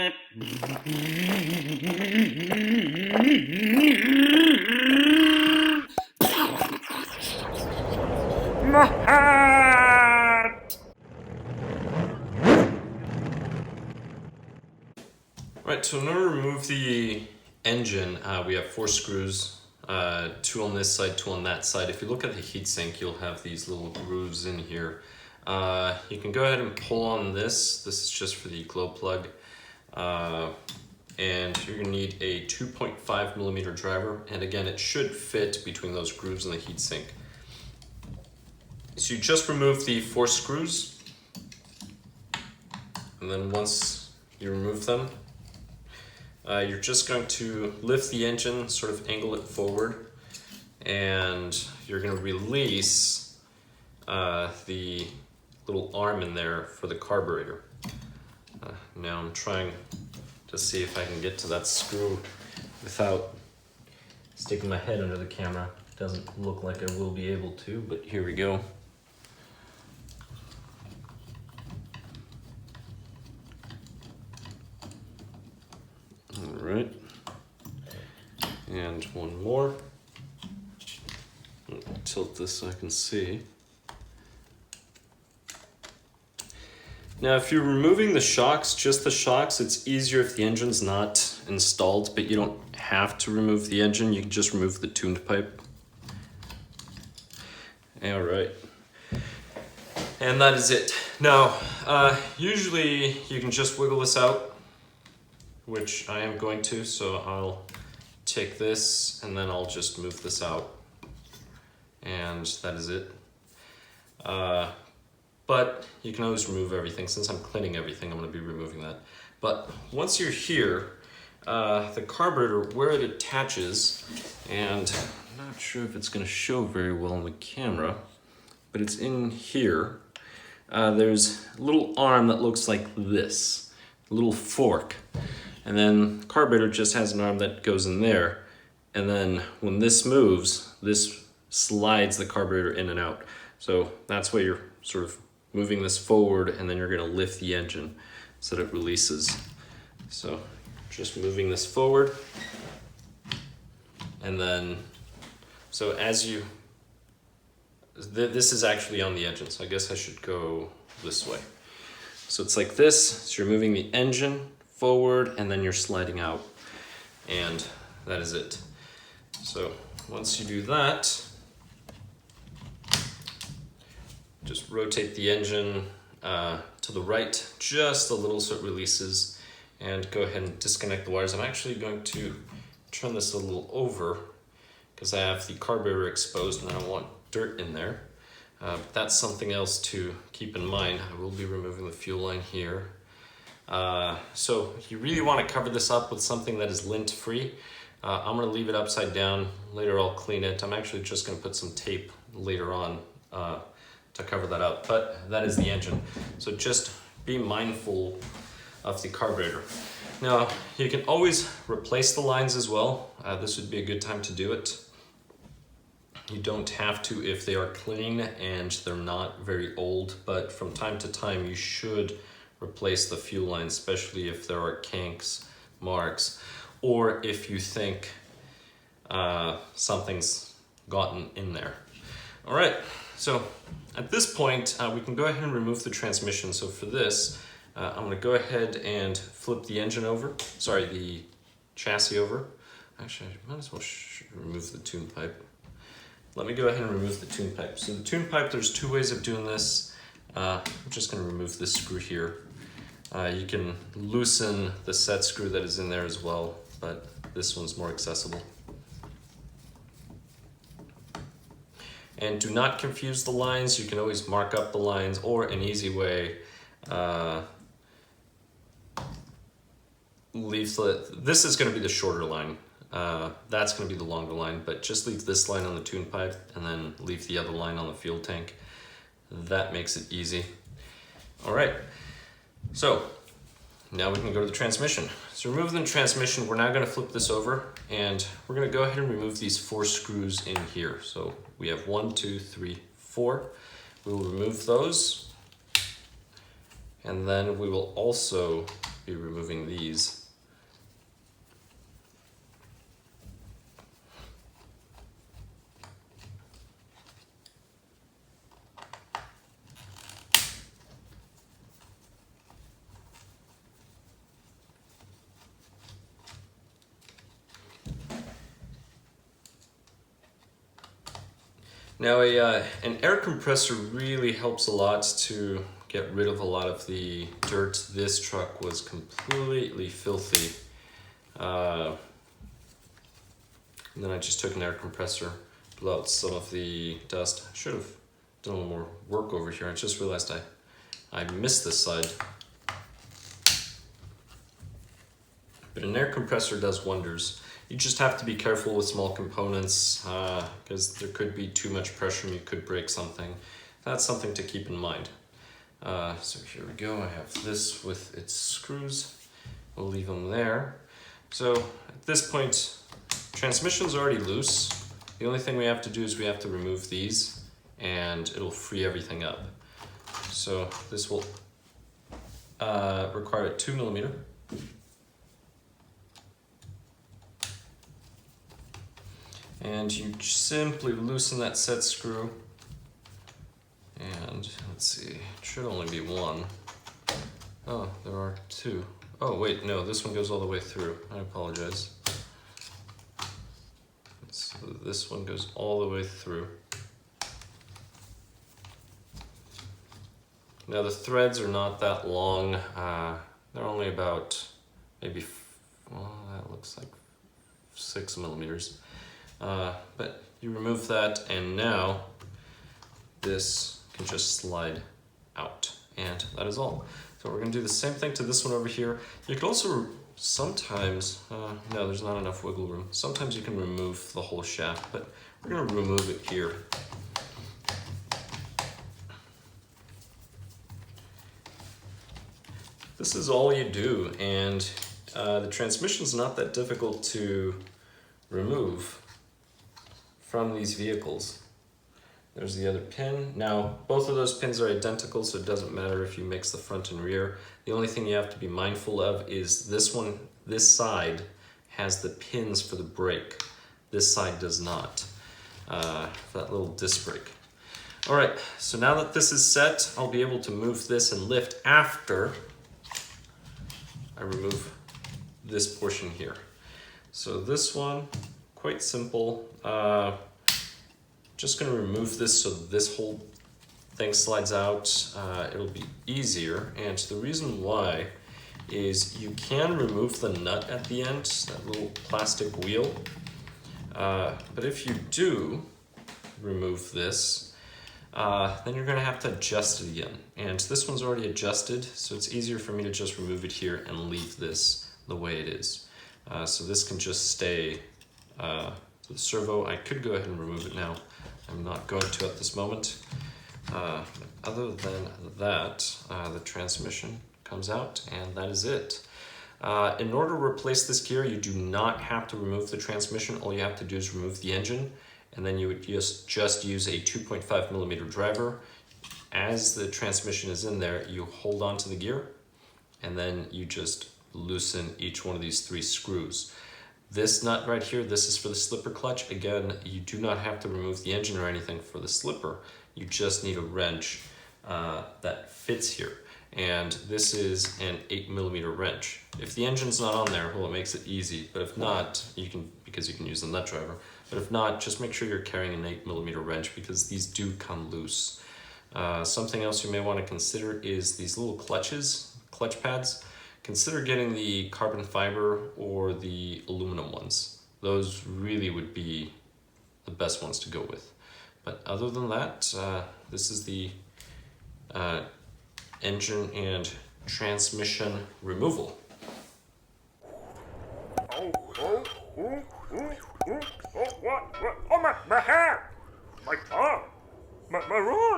Right, so in order to remove the engine, we have 4 screws, 2 on this side, 2 on that side. If you look at the heatsink, you'll have these little grooves in here. You can go ahead and pull on this. This is just for the glow plug. And you're gonna need a 2.5 millimeter driver. And again, it should fit between those grooves in the heatsink. So you just remove the 4 screws. And then once you remove them, you're just going to lift the engine, sort of angle it forward, and you're going to release the little arm in there for the carburetor. Now I'm trying to see if I can get to that screw without sticking my head under the camera. Doesn't look like I will be able to, but here we go. All right, and one more. I'll tilt this so I can see. Now, if you're removing the shocks, just the shocks, it's easier if the engine's not installed, but you don't have to remove the engine. You can just remove the tuned pipe. All right, and that is it. Now, usually you can just wiggle this out, which I am going to, so I'll take this and then I'll just move this out, and that is it. But you can always remove everything. Since I'm cleaning everything, I'm going to be removing that. But once you're here, the carburetor, where it attaches, and I'm not sure if it's going to show very well on the camera, but it's in here. There's a little arm that looks like this, a little fork. And then the carburetor just has an arm that goes in there. And then when this moves, this slides the carburetor in and out. So that's why you're sort of moving this forward, and then you're gonna lift the engine so that it releases. So just moving this forward. And then, so as you, this is actually on the engine, so I guess I should go this way. So it's like this, so you're moving the engine forward and then you're sliding out, and that is it. So once you do that, just rotate the engine to the right just a little so it releases, and go ahead and disconnect the wires. I'm actually going to turn this a little over because I have the carburetor exposed and I don't want dirt in there. But that's something else to keep in mind. I will be removing the fuel line here. So if you really want to cover this up with something that is lint free, I'm going to leave it upside down. Later I'll clean it. I'm actually just going to put some tape later on to cover that up, but that is the engine. So just be mindful of the carburetor. Now you can always replace the lines as well. This would be a good time to do it. You don't have to if they are clean and they're not very old, but from time to time you should replace the fuel line, especially if there are kinks, marks, or if you think something's gotten in there. All right, so at this point, we can go ahead and remove the transmission. So for this, I'm gonna go ahead and flip the engine over, sorry, the chassis over. Actually, I might as well remove the tune pipe. Let me go ahead and remove the tune pipe. So the tune pipe, there's 2 ways of doing this. I'm just gonna remove this screw here. You can loosen the set screw that is in there as well, but this one's more accessible. And do not confuse the lines. You can always mark up the lines, or an easy way, this is gonna be the shorter line. That's gonna be the longer line, but just leave this line on the tune pipe and then leave the other line on the fuel tank. That makes it easy. All right. So now we can go to the transmission. So removing the transmission, we're now going to flip this over, and we're going to go ahead and remove these 4 screws in here. So we have 1, 2, 3, 4. We will remove those, and then we will also be removing these. Now an air compressor really helps a lot to get rid of a lot of the dirt. This truck was completely filthy. And then I just took an air compressor, blew out some of the dust. I should have done a little more work over here. I just realized I missed this side. But an air compressor does wonders. You just have to be careful with small components because there could be too much pressure and you could break something. That's something to keep in mind. So here we go. I have this with its screws. We'll leave them there. So at this point, transmission's already loose. The only thing we have to do is we have to remove these and it'll free everything up. So this will require a 2mm. And you simply loosen that set screw. And let's see, it should only be one. Oh, there are two. Oh wait, no, this one goes all the way through. I apologize. So this one goes all the way through. Now the threads are not that long. They're only about maybe, well, that looks like 6mm. But you remove that and now this can just slide out, and that is all. So we're going to do the same thing to this one over here. You could also sometimes, no, there's not enough wiggle room. Sometimes you can remove the whole shaft, but we're going to remove it here. This is all you do, and the transmission's not that difficult to remove from these vehicles. There's the other pin. Now, both of those pins are identical, so it doesn't matter if you mix the front and rear. The only thing you have to be mindful of is this one, this side has the pins for the brake. This side does not, for that little disc brake. All right, so now that this is set, I'll be able to move this and lift after I remove this portion here. So this one, quite simple. Just gonna remove this so this whole thing slides out. It'll be easier, and the reason why is you can remove the nut at the end, that little plastic wheel. But if you do remove this, then you're gonna have to adjust it again. And this one's already adjusted, so it's easier for me to just remove it here and leave this the way it is. So this can just stay to the servo. I could go ahead and remove it now. I'm not going to at this moment. Other than that, the transmission comes out, and that is it. In order to replace this gear, you do not have to remove the transmission. All you have to do is remove the engine, and then you would just use a 2.5mm driver. As the transmission is in there, you hold on to the gear, and then you just loosen each one of these 3 screws. This nut right here, this is for the slipper clutch. Again, you do not have to remove the engine or anything for the slipper. You just need a wrench that fits here. And this is an 8mm wrench. If the engine's not on there, well, it makes it easy. But if not, you can, because you can use the nut driver. But if not, just make sure you're carrying an 8mm wrench because these do come loose. Something else you may want to consider is these little clutch pads. Consider getting the carbon fiber or the aluminum ones. Those really would be the best ones to go with. But other than that, this is the engine and transmission removal. What? Oh, my hair! My tongue! My room!